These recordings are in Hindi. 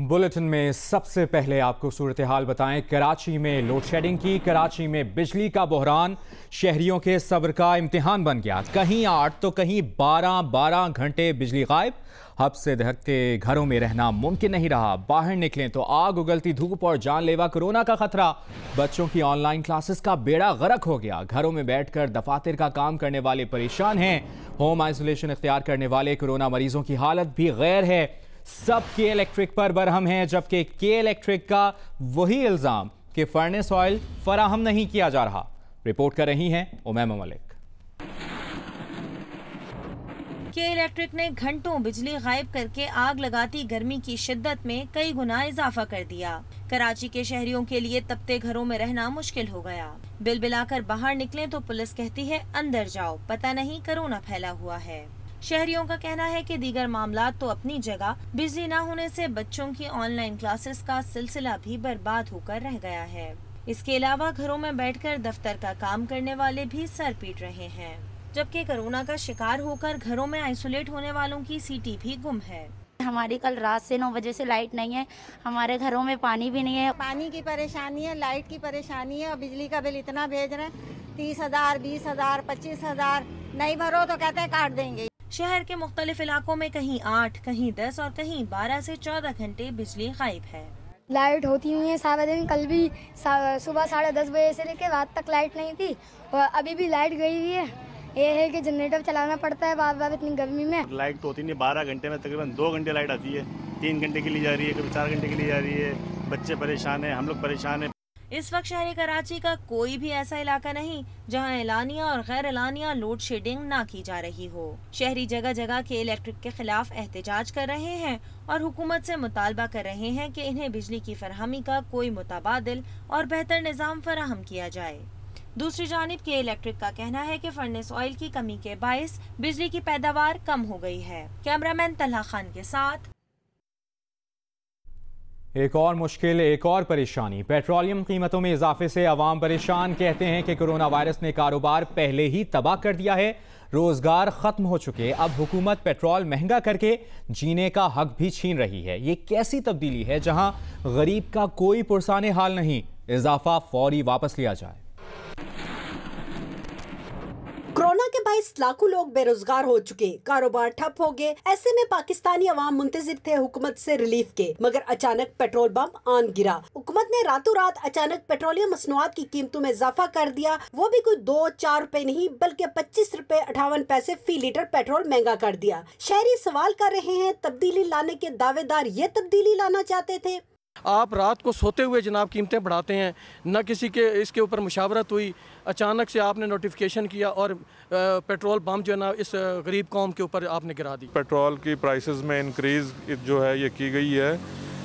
बुलेटिन में सबसे पहले आपको सूरत हाल बताएं। कराची में लोड शेडिंग की, कराची में बिजली का बहरान शहरियों के सब्र का इम्तिहान बन गया। कहीं 8 तो कहीं 12 घंटे बिजली गायब। हब से दहकते घरों में रहना मुमकिन नहीं रहा। बाहर निकलें तो आग उगलती धूप और जानलेवा कोरोना का खतरा। बच्चों की ऑनलाइन क्लासेस का बेड़ा गर्क हो गया। घरों में बैठकर दफातर का काम करने वाले परेशान हैं। होम आइसोलेशन इख्तियार करने वाले कोरोना मरीजों की हालत भी गैर है। सब के इलेक्ट्रिक पर बरहम हैं, जबकि के इलेक्ट्रिक का वही इल्जाम कि फर्नेस ऑयल फराहम नहीं किया जा रहा। रिपोर्ट कर रही हैं उमैमा मलिक। के इलेक्ट्रिक ने घंटों बिजली गायब करके आग लगाती गर्मी की शिद्दत में कई गुना इजाफा कर दिया। कराची के शहरियों के लिए तपते घरों में रहना मुश्किल हो गया। बिल बिलाकर बाहर निकलें तो पुलिस कहती है अंदर जाओ, पता नहीं कोरोना फैला हुआ है। शहरियों का कहना है कि दीगर मामलात तो अपनी जगह, बिजली न होने से बच्चों की ऑनलाइन क्लासेस का सिलसिला भी बर्बाद होकर रह गया है। इसके अलावा घरों में बैठकर दफ्तर का काम करने वाले भी सर पीट रहे हैं, जबकि कोरोना का शिकार होकर घरों में आइसोलेट होने वालों की सीटी भी गुम है। हमारी कल रात से 9 बजे से लाइट नहीं है, हमारे घरों में पानी भी नहीं है। पानी की परेशानी है, लाइट की परेशानी है और बिजली का बिल इतना भेज रहे हैं 30,000, 20,000, 25,000। नहीं भरो तो कहते हैं काट देंगे। शहर के मुख्तलिफ इलाकों में कहीं 8, कहीं 10 और कहीं 12 से 14 घंटे बिजली गायब है। लाइट होती हुई है सारा दिन। कल भी सुबह 10:30 बजे से लेकर रात तक लाइट नहीं थी और अभी भी लाइट गई हुई है। ये है कि जनरेटर चलाना पड़ता है बार बार इतनी गर्मी में। लाइट तो होती नहीं, 12 घंटे में तकरीबन 2 घंटे लाइट आती है। 3 घंटे के लिए जा रही है, कभी 4 घंटे के लिए जा रही है। बच्चे परेशान हैं, हम लोग परेशान हैं। इस वक्त शहरी कराची का कोई भी ऐसा इलाका नहीं जहां एलानिया और गैर एलानिया लोड शेडिंग ना की जा रही हो। शहरी जगह जगह के इलेक्ट्रिक के खिलाफ एहतजाज कर रहे हैं और हुकूमत से मुतालबा कर रहे हैं कि इन्हें बिजली की फरहमी का कोई मुतबादिल और बेहतर निज़ाम फराहम किया जाए। दूसरी जानिब के इलेक्ट्रिक का कहना है कि फर्नेस ऑयल की कमी के बायस बिजली की पैदावार कम हो गई है। कैमरामैन तलहा खान के साथ। एक और मुश्किल, एक और परेशानी। पेट्रोलियम कीमतों में इजाफे से अवाम परेशान। कहते हैं कि कोरोना वायरस ने कारोबार पहले ही तबाह कर दिया है, रोजगार खत्म हो चुके। अब हुकूमत पेट्रोल महंगा करके जीने का हक भी छीन रही है। ये कैसी तब्दीली है जहां गरीब का कोई पुरसाने हाल नहीं। इजाफा फौरी वापस लिया जाए। कोरोना के बायस लाखों लोग बेरोजगार हो चुके, कारोबार ठप हो गए। ऐसे में पाकिस्तानी अवाम मुंतजिर थे हुकूमत से रिलीफ के, मगर अचानक पेट्रोल बम आन गिरा। हुकूमत ने रातों रात अचानक पेट्रोलियम मसनूआत की कीमतों में इजाफा कर दिया। वो भी कोई 2-4 रुपए नहीं बल्कि 25 रुपए 58 पैसे फी लीटर पेट्रोल महंगा कर दिया। शहरी सवाल कर रहे हैं, तब्दीली लाने के दावेदार ये तब्दीली लाना चाहते थे। आप रात को सोते हुए जनाब कीमतें बढ़ाते हैं, न किसी के इसके ऊपर मुशावरत हुई, अचानक से आपने नोटिफिकेशन किया और पेट्रोल पंप जो है ना इस गरीब कौम के ऊपर आपने गिरा दी। पेट्रोल की प्राइसेस में इंक्रीज जो है ये की गई है,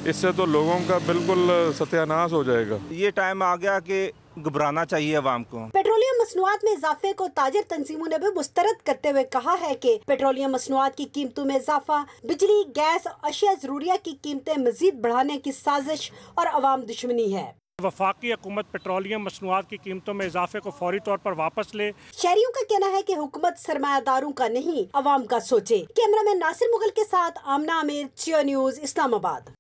इससे तो लोगों का बिल्कुल सत्यानाश हो जाएगा। ये टाइम आ गया कि घबराना चाहिए अवाम को। पेट्रोलियम मसनूआत में इजाफे को ताजर तंजीमों ने भी मुस्तरद करते हुए कहा है कि पेट्रोलियम मसनूआत की कीमतों में इजाफा बिजली, गैस और अशिया जरूरिया की कीमतें मजीद बढ़ाने की साजिश और अवाम दुश्मनी है। वफाकी हुकूमत पेट्रोलियम मसनूआत की कीमतों में इजाफे को फौरी तौर पर वापस ले। शहरियों का कहना है कि हुकूमत सरमायादारों का नहीं अवाम का सोचे। कैमरामैन नासिर मुगल के साथ आमना आमिर, जियो न्यूज़, इस्लामाबाद।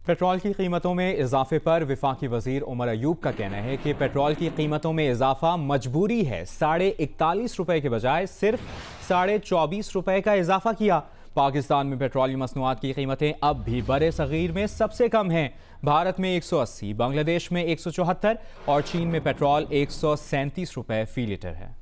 पेट्रोल की कीमतों में इजाफे पर वफाकी वजीर उमर अयूब का कहना है कि पेट्रोल की कीमतों में इजाफा मजबूरी है। 41.5 रुपए के बजाय सिर्फ 24.5 रुपए का इजाफा किया। पाकिस्तान में पेट्रोलियम मसनूआत की कीमतें अब भी बरे सगीर में सबसे कम हैं। भारत में 180, बांग्लादेश में 174 और चीन में पेट्रोल 137 रुपए फी लीटर है।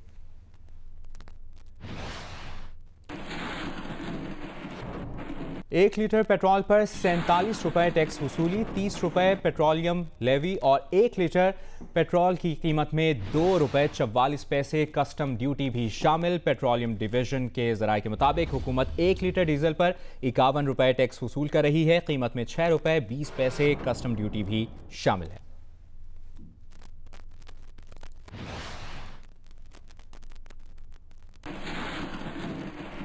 1 लीटर पेट्रोल पर 47 रुपए टैक्स वसूली, 30 रुपए पेट्रोलियम लेवी और 1 लीटर पेट्रोल की कीमत में 2 रुपए 44 पैसे कस्टम ड्यूटी भी शामिल। पेट्रोलियम डिवीजन के जराये के मुताबिक हुकूमत 1 लीटर डीजल पर 51 रुपए टैक्स वसूल कर रही है। कीमत में 6 रुपए 20 पैसे कस्टम ड्यूटी भी शामिल है।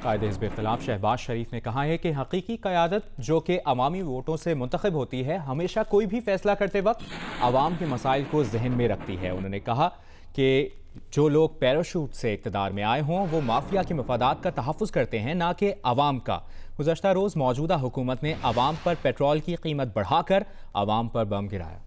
कायदे हिज़्ब इख्तिलाफ शहबाज शरीफ ने कहा है कि हकीकी क़यादत जो कि अवामी वोटों से मुंतखब होती है, हमेशा कोई भी फैसला करते वक्त आवाम के मसाइल को जहन में रखती है। उन्होंने कहा कि जो लोग पैराशूट से इक़्तिदार में आए हों वो माफिया के मफादात का तहफ़्फ़ुज़ करते हैं, ना कि अवाम का। गुज़श्ता रोज़ मौजूदा हुकूमत ने अवाम पर पेट्रोल की कीमत बढ़ाकर अवाम पर बम गिराया।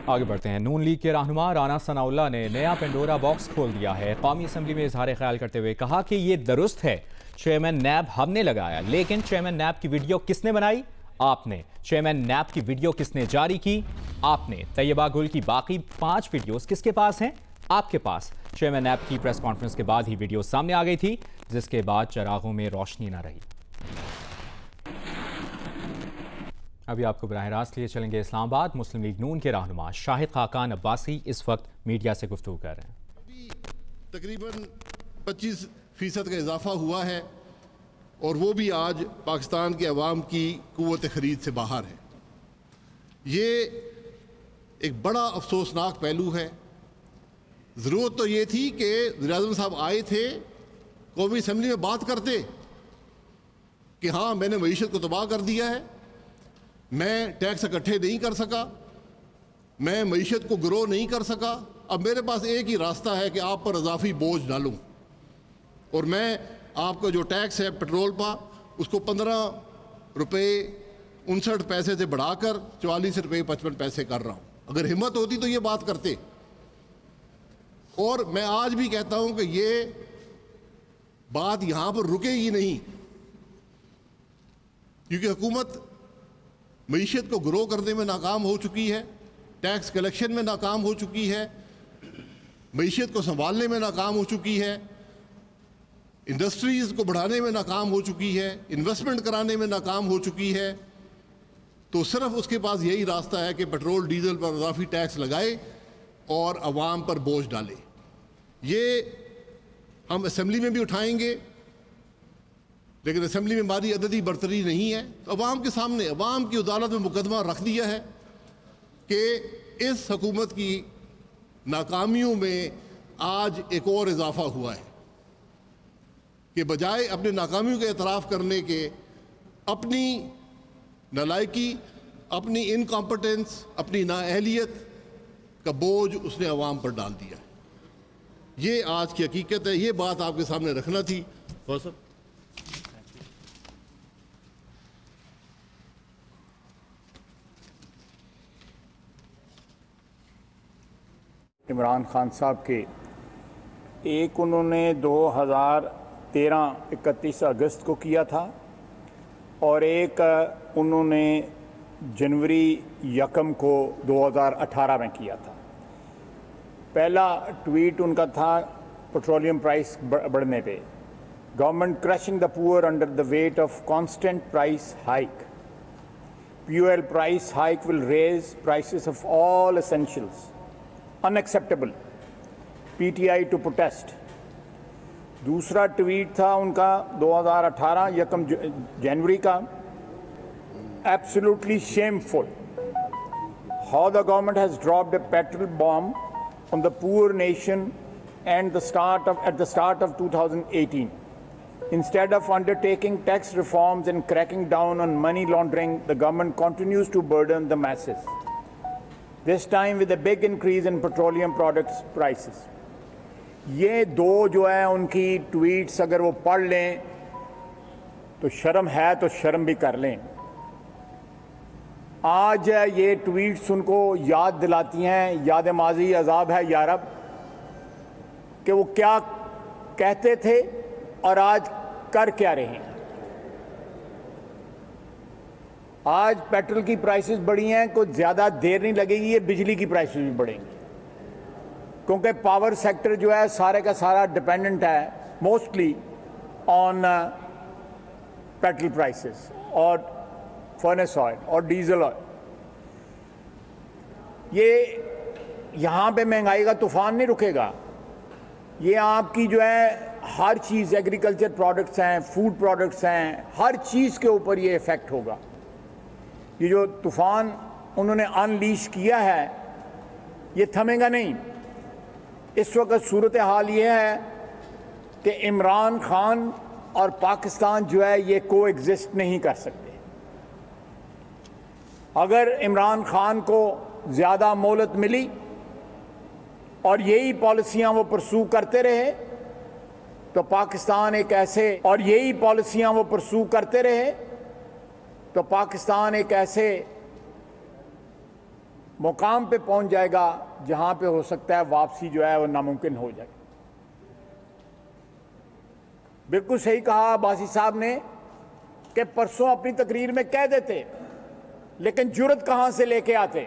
आगे बढ़ते हैं। नून लीग के रहनुमा राना सनाउल्लाह ने नया पेंडोरा बॉक्स खोल दिया है। कौमी असम्बली में इजहार ख्याल करते हुए कहा कि ये दुरुस्त है, चेयरमैन नैब हमने लगाया, लेकिन चेयरमैन नैब की वीडियो किसने बनाई? आपने। चेयरमैन नैब की वीडियो किसने जारी की? आपने। तैयबा गुल की बाकी 5 वीडियोस किसके पास हैं? आपके पास। चेयरमैन नैब की प्रेस कॉन्फ्रेंस के बाद ही वीडियो सामने आ गई थी, जिसके बाद चरागों में रोशनी न रही। अभी आपको बराह रास्त लिए चलेंगे इस्लामाबाद। मुस्लिम लीग नून के रहनुमा शाहिद खाकान अब्बासी इस वक्त मीडिया से गुफ्तगू कर रहे हैं। तकरीबन 25% का इजाफा हुआ है और वो भी आज पाकिस्तान के अवाम की कुव्वत खरीद से बाहर है। ये एक बड़ा अफसोसनाक पहलू है। ज़रूरत तो ये थी कि वज़ीर-ए-आज़म साहब आए थे, कौमी असम्बली में बात करते कि हाँ मैंने मईशत को तबाह कर दिया है, मैं टैक्स इकट्ठे नहीं कर सका, मैं मईशत को ग्रो नहीं कर सका, अब मेरे पास एक ही रास्ता है कि आप पर इजाफी बोझ डालूं और मैं आपका जो टैक्स है पेट्रोल पर उसको 15 रुपये 59 पैसे से बढ़ाकर 44 रुपये 55 पैसे कर रहा हूं। अगर हिम्मत होती तो ये बात करते। और मैं आज भी कहता हूं कि ये बात यहां पर रुकेगी नहीं, क्योंकि हुकूमत मईशत को ग्रो करने में नाकाम हो चुकी है, टैक्स कलेक्शन में नाकाम हो चुकी है, मईशत को संभालने में नाकाम हो चुकी है, इंडस्ट्रीज को बढ़ाने में नाकाम हो चुकी है, इन्वेस्टमेंट कराने में नाकाम हो चुकी है। तो सिर्फ उसके पास यही रास्ता है कि पेट्रोल डीजल पर इजाफी टैक्स लगाए और अवाम पर बोझ डाले। ये हम असेंबली में भी उठाएंगे, लेकिन असेंबली में हमारी अददी बरतरी नहीं है। तो अवाम के सामने, अवाम की अदालत में मुकदमा रख दिया है कि इस हुकूमत की नाकामियों में आज एक और इजाफा हुआ है कि बजाय अपने नाकामियों का एतराफ़ करने के अपनी नालायकी, अपनी इनकॉम्पिटेंस, अपनी नाअहलियत का बोझ उसने अवाम पर डाल दिया है। ये आज की हकीकत है, ये बात आपके सामने रखना थी। इमरान खान साहब के एक उन्होंने 2013 31 अगस्त को किया था और एक उन्होंने जनवरी 1 को 2018 में किया था। पहला ट्वीट उनका था पेट्रोलियम प्राइस बढ़ने पे, government crushing the poor under the weight of constant price hike, fuel price hike will raise prices of all essentials, unacceptable, PTI to protest. दूसरा ट्वीट था उनका 2018 1 जनवरी का, absolutely shameful how the government has dropped a petrol bomb on the poor nation and at the start of 2018. Instead of undertaking tax reforms and cracking down on money laundering, the government continues to burden the masses, this time with a big increase in petroleum products prices. ये दो जो है उनकी ट्वीट्स अगर वो पढ़ लें तो शर्म है तो शर्म भी कर लें। आज ये ट्वीट्स उनको याद दिलाती हैं, याद माजी अजाब है यारब, कि वो क्या कहते थे और आज कर क्या रहे हैं। आज पेट्रोल की प्राइसेस बढ़ी हैं, कुछ ज़्यादा देर नहीं लगेगी ये बिजली की प्राइसेस भी बढ़ेंगी, क्योंकि पावर सेक्टर जो है सारे का सारा डिपेंडेंट है मोस्टली ऑन पेट्रोल प्राइसेस और फर्नेस ऑयल और डीजल ऑयल। ये यहाँ पे महंगाई का तूफान नहीं रुकेगा, ये आपकी जो है हर चीज़, एग्रीकल्चर प्रोडक्ट्स हैं, फूड प्रोडक्ट्स हैं, हर चीज़ के ऊपर ये इफ़ेक्ट होगा। ये जो तूफान उन्होंने अनलीश किया है ये थमेगा नहीं। इस वक्त सूरत हाल ये है कि इमरान खान और पाकिस्तान जो है ये को एग्जिस्ट नहीं कर सकते। अगर इमरान खान को ज़्यादा मोहलत मिली और यही पॉलिसियां वो परसू करते रहे तो पाकिस्तान एक ऐसे मुकाम पे पहुंच जाएगा जहां पे हो सकता है वापसी जो है वो नामुमकिन हो जाए। बिल्कुल सही कहा अब्बासी साहब ने कि परसों अपनी तकरीर में कह देते, लेकिन जुर्रत कहां से लेके आते?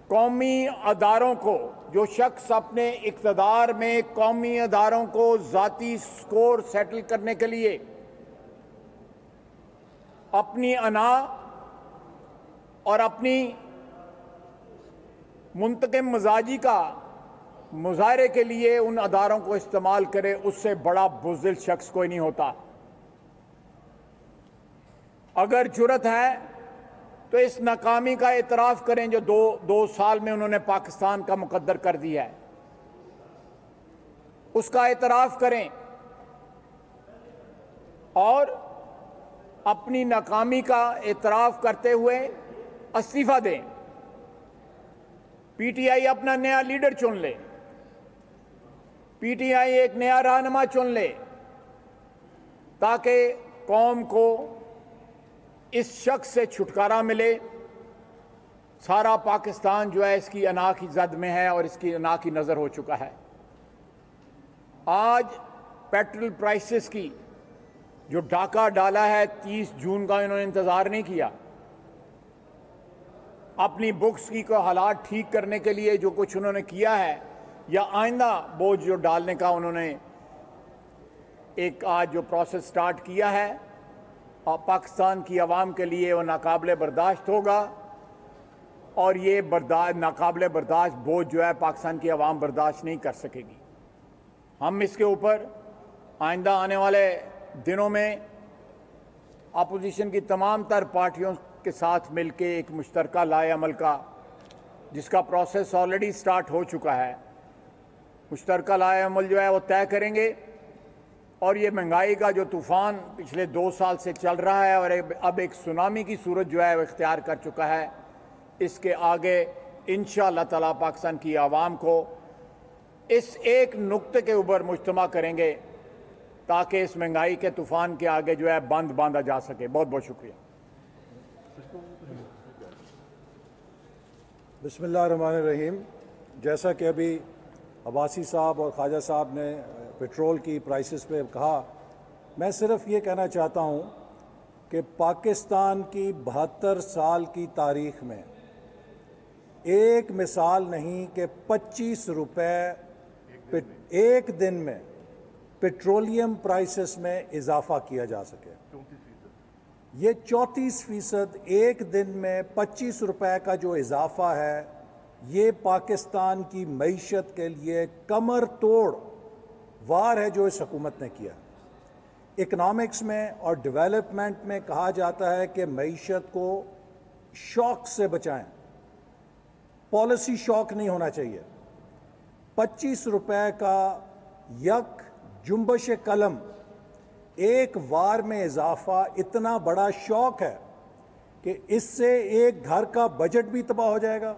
कौमी अदारों को, जो शख्स अपने इक़्तिदार में कौमी अदारों को ज़ाती स्कोर सेटल करने के लिए अपनी अना और अपनी मुंतकिम मजाजी का मुजाहरे के लिए उन अदारों को इस्तेमाल करे, उससे बड़ा बुज़दिल शख्स कोई नहीं होता। अगर जुर्रत है तो इस नाकामी का एतराफ़ करें जो दो साल में उन्होंने पाकिस्तान का मुकद्दर कर दिया है, उसका एतराफ़ करें और अपनी नाकामी का एतराफ़ करते हुए इस्तीफ़ा दें। पीटीआई अपना नया लीडर चुन ले, पीटीआई एक नया रहनुमा चुन ले, ताकि कौम को इस शख्स से छुटकारा मिले। सारा पाकिस्तान जो है इसकी अना की जद में है और इसकी अना की नज़र हो चुका है। आज पेट्रोल प्राइसेस की जो डाका डाला है 30 जून का, इन्होंने इंतज़ार नहीं किया। अपनी बुक्स की को हालात ठीक करने के लिए जो कुछ उन्होंने किया है या आइंदा बोझ जो डालने का उन्होंने एक आज जो प्रोसेस स्टार्ट किया है, और पाकिस्तान की आवाम के लिए वो नाकाबिले बर्दाश्त होगा और ये नाकाबिले बर्दाश्त बोझ जो है पाकिस्तान की आवाम बर्दाश्त नहीं कर सकेगी। हम इसके ऊपर आइंदा आने वाले दिनों में अपोजिशन की तमाम तर पार्टियों के साथ मिलके एक मुश्तरका लाए अमल का, जिसका प्रोसेस ऑलरेडी स्टार्ट हो चुका है, मुश्तरका लाए अमल जो है वो तय करेंगे। और ये महंगाई का जो तूफ़ान पिछले 2 साल से चल रहा है और अब एक सुनामी की सूरत जो है वो इख्तियार कर चुका है, इसके आगे इंशाअल्लाह ताला पाकिस्तान की आवाम को इस एक नुक्ते के ऊपर मुज्तमा करेंगे ताकि इस महंगाई के तूफ़ान के आगे जो है बंद बांधा जा सके। बहुत बहुत शुक्रिया। बिस्मिल्लाहिर्रहमानिर्रहीम। जैसा कि अभी अब्बासी साहब और ख्वाजा साहब ने पेट्रोल की प्राइसेस पे कहा, मैं सिर्फ ये कहना चाहता हूँ कि पाकिस्तान की 72 साल की तारीख़ में एक मिसाल नहीं कि 25 रुपए एक दिन में पेट्रोलियम प्राइसेस में इजाफा किया जा सके। ये 34% एक दिन में 25 रुपए का जो इजाफा है, ये पाकिस्तान की मईशत के लिए कमर तोड़ वार है जो इस हुकूमत ने किया। इकनॉमिक्स में और डेवलपमेंट में कहा जाता है कि मईशत को शॉक से बचाएं, पॉलिसी शॉक नहीं होना चाहिए। 25 रुपए का यक जुम्बश कलम एक वार में इजाफा इतना बड़ा शौक है कि इससे एक घर का बजट भी तबाह हो जाएगा,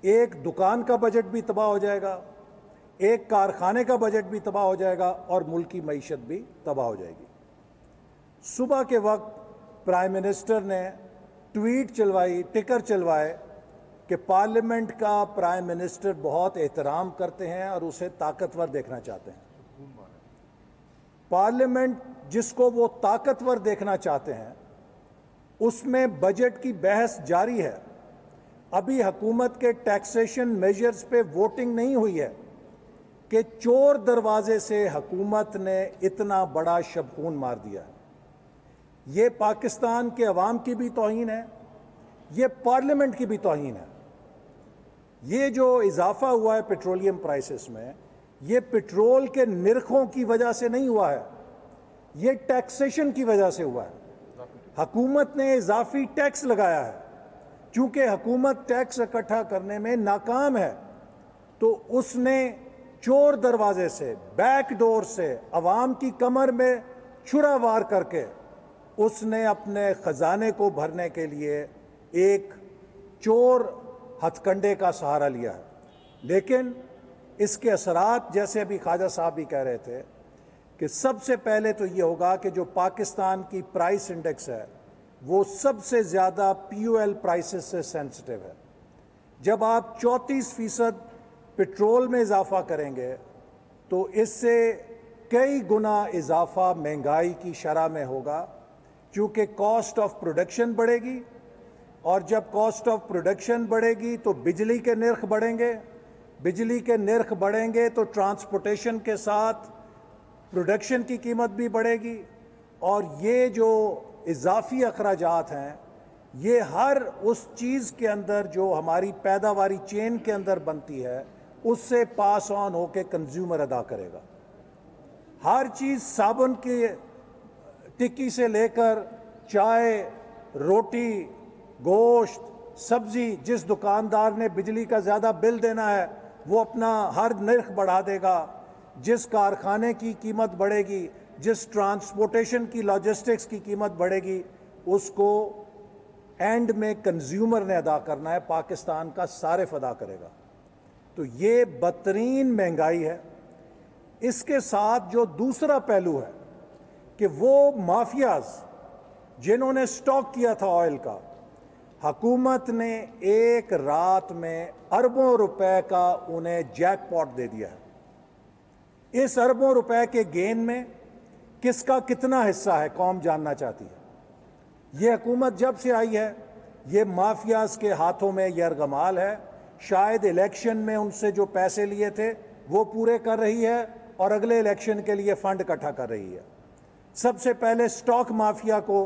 एक दुकान का बजट भी तबाह हो जाएगा, एक कारखाने का बजट भी तबाह हो जाएगा और मुल्क की मईशत भी तबाह हो जाएगी। सुबह के वक्त प्राइम मिनिस्टर ने ट्वीट चलवाई, टिकर चलवाए कि पार्लियामेंट का प्राइम मिनिस्टर बहुत एहतराम करते हैं और उसे ताकतवर देखना चाहते हैं। पार्लियामेंट जिसको वो ताकतवर देखना चाहते हैं, उसमें बजट की बहस जारी है। अभी हुकूमत के टैक्सेशन मेजर्स पे वोटिंग नहीं हुई है कि चोर दरवाजे से हुकूमत ने इतना बड़ा शबखून मार दिया है। ये पाकिस्तान के अवाम की भी तौहीन है, ये पार्लियामेंट की भी तौहीन है। ये जो इजाफा हुआ है पेट्रोलियम प्राइसेस में, ये पेट्रोल के निर्खों की वजह से नहीं हुआ है, ये टैक्सेशन की वजह से हुआ है। हुकूमत ने इजाफी टैक्स लगाया है। चूंकि हुकूमत टैक्स इकट्ठा करने में नाकाम है, तो उसने चोर दरवाजे से, बैक डोर से अवाम की कमर में छुरा वार करके उसने अपने ख़जाने को भरने के लिए एक चोर हथकंडे का सहारा लिया है। लेकिन इसके असरात, जैसे अभी ख्वाजा साहब भी कह रहे थे, कि सबसे पहले तो ये होगा कि जो पाकिस्तान की प्राइस इंडेक्स है वो सबसे ज़्यादा POL प्राइसेस से सेंसिटिव है। जब आप 34% पेट्रोल में इजाफा करेंगे तो इससे कई गुना इजाफा महंगाई की शरह में होगा, क्योंकि कॉस्ट ऑफ प्रोडक्शन बढ़ेगी, और जब कॉस्ट ऑफ प्रोडक्शन बढ़ेगी तो बिजली के निर्ख बढ़ेंगे, बिजली के निर्ख बढ़ेंगे तो ट्रांसपोर्टेशन के साथ प्रोडक्शन की कीमत भी बढ़ेगी, और ये जो इजाफी अखराजात हैं ये हर उस चीज़ के अंदर जो हमारी पैदावारी चेन के अंदर बनती है उससे पास ऑन होकर कंज्यूमर अदा करेगा। हर चीज़, साबुन की टिक्की से लेकर चाय, रोटी, गोश्त, सब्जी, जिस दुकानदार ने बिजली का ज़्यादा बिल देना है वो अपना हर निर्ख बढ़ा देगा। जिस कारखाने की कीमत बढ़ेगी, जिस ट्रांसपोर्टेशन की, लॉजिस्टिक्स की कीमत बढ़ेगी, उसको एंड में कंज्यूमर ने अदा करना है, पाकिस्तान का सारिफ अदा करेगा। तो ये बदतरीन महंगाई है। इसके साथ जो दूसरा पहलू है कि वो माफियाज जिन्होंने स्टॉक किया था ऑयल का, हुकूमत ने एक रात में अरबों रुपए का उन्हें जैकपॉट दे दिया है। इस अरबों रुपए के गेन में किसका कितना हिस्सा है कौम जानना चाहती है। ये हुकूमत जब से आई है ये माफियाज के हाथों में यरगमाल है। शायद इलेक्शन में उनसे जो पैसे लिए थे वो पूरे कर रही है और अगले इलेक्शन के लिए फंड इकट्ठा कर रही है। सबसे पहले स्टॉक माफिया को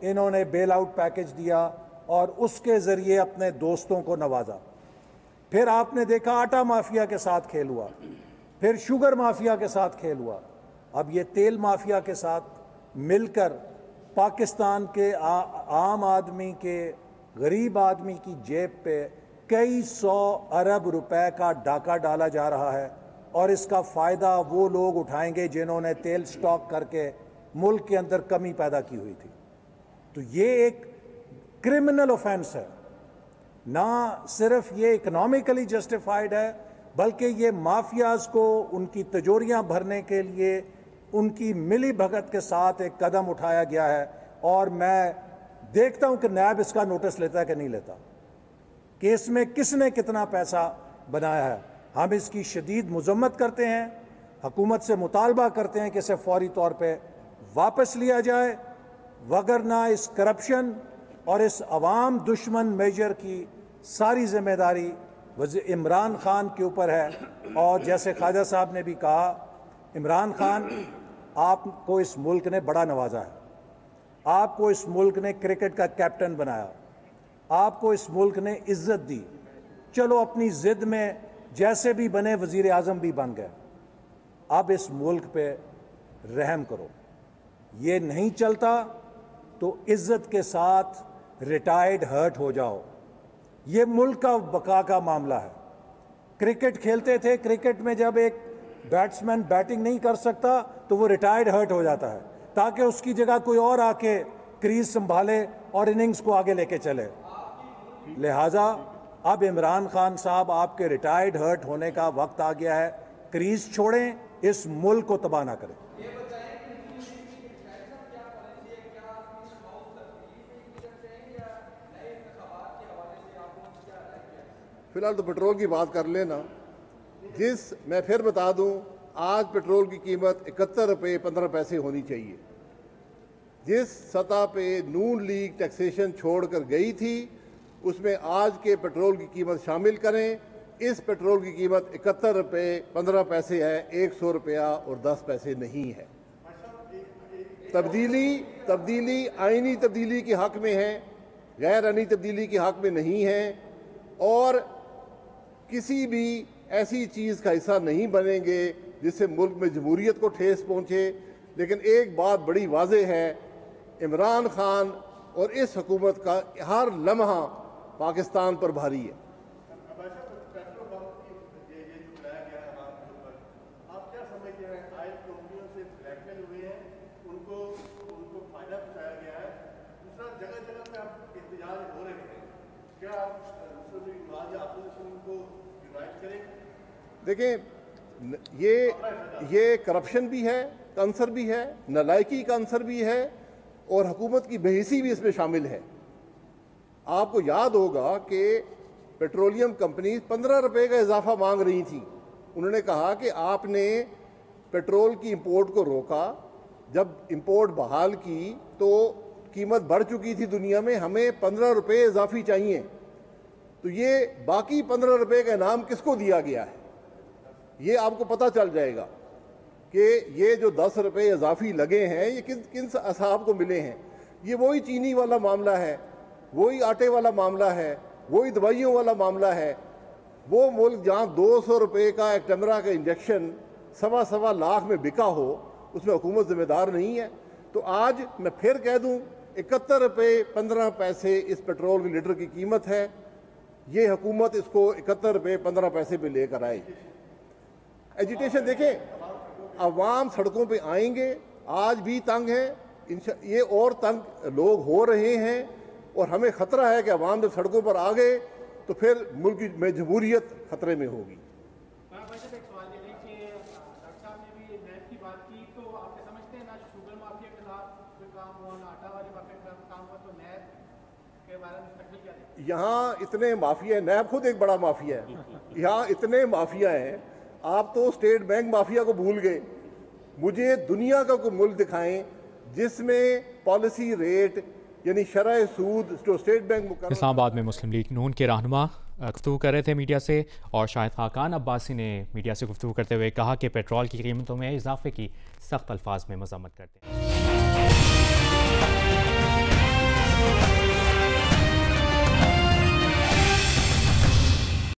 इन्होंने बेल आउट पैकेज दिया और उसके ज़रिए अपने दोस्तों को नवाजा। फिर आपने देखा आटा माफिया के साथ खेल हुआ, फिर शुगर माफिया के साथ खेल हुआ, अब ये तेल माफिया के साथ मिलकर पाकिस्तान के आम आदमी के, गरीब आदमी की जेब पे कई 100 अरब रुपए का डाका डाला जा रहा है, और इसका फ़ायदा वो लोग उठाएंगे जिन्होंने तेल स्टॉक करके मुल्क के अंदर कमी पैदा की हुई थी। तो ये एक क्रिमिनल ऑफेंस है। ना सिर्फ ये इकोनॉमिकली जस्टिफाइड है, बल्कि ये माफियाज को उनकी तिजोरियां भरने के लिए उनकी मिली भगत के साथ एक कदम उठाया गया है। और मैं देखता हूं कि नैब इसका नोटिस लेता है कि नहीं लेता, कि इसमें किसने कितना पैसा बनाया है। हम इसकी शदीद मजम्मत करते हैं, हुकूमत से मुतालबा करते हैं कि इसे फौरी तौर पे वापस लिया जाए, वगरना इस करप्शन और इस अवाम दुश्मन मेजर की सारी जिम्मेदारी इमरान खान के ऊपर है। और जैसे ख्वाजा साहब ने भी कहा, इमरान खान, आपको इस मुल्क ने बड़ा नवाजा है, आपको इस मुल्क ने क्रिकेट का कैप्टन बनाया, आपको इस मुल्क ने इज्जत दी, चलो अपनी जिद में जैसे भी बने वजीर आज़म भी बन गए, अब इस मुल्क पे रहम करो। ये नहीं चलता तो इज्जत के साथ रिटायर्ड हर्ट हो जाओ। ये मुल्क का बका का मामला है। क्रिकेट खेलते थे, क्रिकेट में जब एक बैट्समैन बैटिंग नहीं कर सकता तो वो रिटायर्ड हर्ट हो जाता है, ताकि उसकी जगह कोई और आके क्रीज संभाले और इनिंग्स को आगे लेके चले। लिहाजा अब इमरान खान साहब, आपके रिटायर्ड हर्ट होने का वक्त आ गया है। क्रीज छोड़ें, इस मुल्क को तबाह ना करें। फिलहाल तो पेट्रोल की बात कर लेना। मैं फिर बता दूं, आज पेट्रोल की कीमत 71 रुपये 15 पैसे होनी चाहिए। जिस सतह पे नून लीग टैक्सेशन छोड़कर गई थी उसमें आज के पेट्रोल की कीमत शामिल करें। इस पेट्रोल की कीमत 71 रुपये 15 पैसे है, 100 रुपया और 10 पैसे नहीं है। तब्दीली आईनी तब्दीली के हक में है, गैर आईनी तब्दीली के हक में नहीं है, और किसी भी ऐसी चीज़ का हिस्सा नहीं बनेंगे जिससे मुल्क में जमहूरियत को ठेस पहुँचे। लेकिन एक बात बड़ी वाज़ेह है, इमरान खान और इस हुकूमत का हर लम्हा पाकिस्तान पर भारी है। आप क्या समझते हैं, आयल कंपनियों से ब्लैकमेल हुए हैं, उनको फायदा पहुंचाया गया है, देखें, ये करप्शन भी है, आंसर भी है, नालायकी का आंसर भी है और हुकूमत की बेहिसी भी इसमें शामिल है। आपको याद होगा कि पेट्रोलियम कंपनी 15 रुपए का इजाफा मांग रही थी। उन्होंने कहा कि आपने पेट्रोल की इंपोर्ट को रोका, जब इंपोर्ट बहाल की तो कीमत बढ़ चुकी थी दुनिया में, हमें 15 रुपए इजाफी चाहिए। तो ये बाकी 15 रुपए का इनाम किसको दिया गया है, ये आपको पता चल जाएगा कि ये जो 10 रुपए इजाफी लगे हैं ये किन असहाब को मिले हैं। ये वही चीनी वाला मामला है, वही आटे वाला मामला है, वही दवाइयों वाला मामला है। वो मुल्क जहाँ 200 रुपए का एक टमरा का इंजेक्शन सवा लाख में बिका हो, उसमें हुकूमत जिम्मेदार नहीं है। तो आज मैं फिर कह दूं, 71 रुपए 15 पैसे इस पेट्रोल की लीटर की कीमत है। ये हुकूमत इसको 71 रुपए 15 पैसे पे लेकर आए। एजिटेशन देखें, अवाम सड़कों पे आएंगे, आज भी तंग है, ये और तंग लोग हो रहे हैं और हमें खतरा है कि अवाम जब सड़कों पर आ गए तो फिर मुल्क में जमहूरियत खतरे में होगी। यहाँ इतने माफिया है, नैब खुद एक बड़ा माफिया है, यहाँ इतने माफिया हैं। आप तो स्टेट बैंक माफिया को भूल गए। मुझे दुनिया का कोई मुल्क दिखाएं जिसमें पॉलिसी रेट यानी शरह सूद जो स्टेट बैंक। इस्लामाबाद में मुस्लिम लीग नून के रहनुमा गुफ्तगू कर रहे थे मीडिया से, और शाहिद खाकान अब्बासी ने मीडिया से गुफ्तगू करते हुए कहा कि पेट्रोल की कीमतों में इजाफे की सख्त अल्फाज में मज़म्मत करते हैं।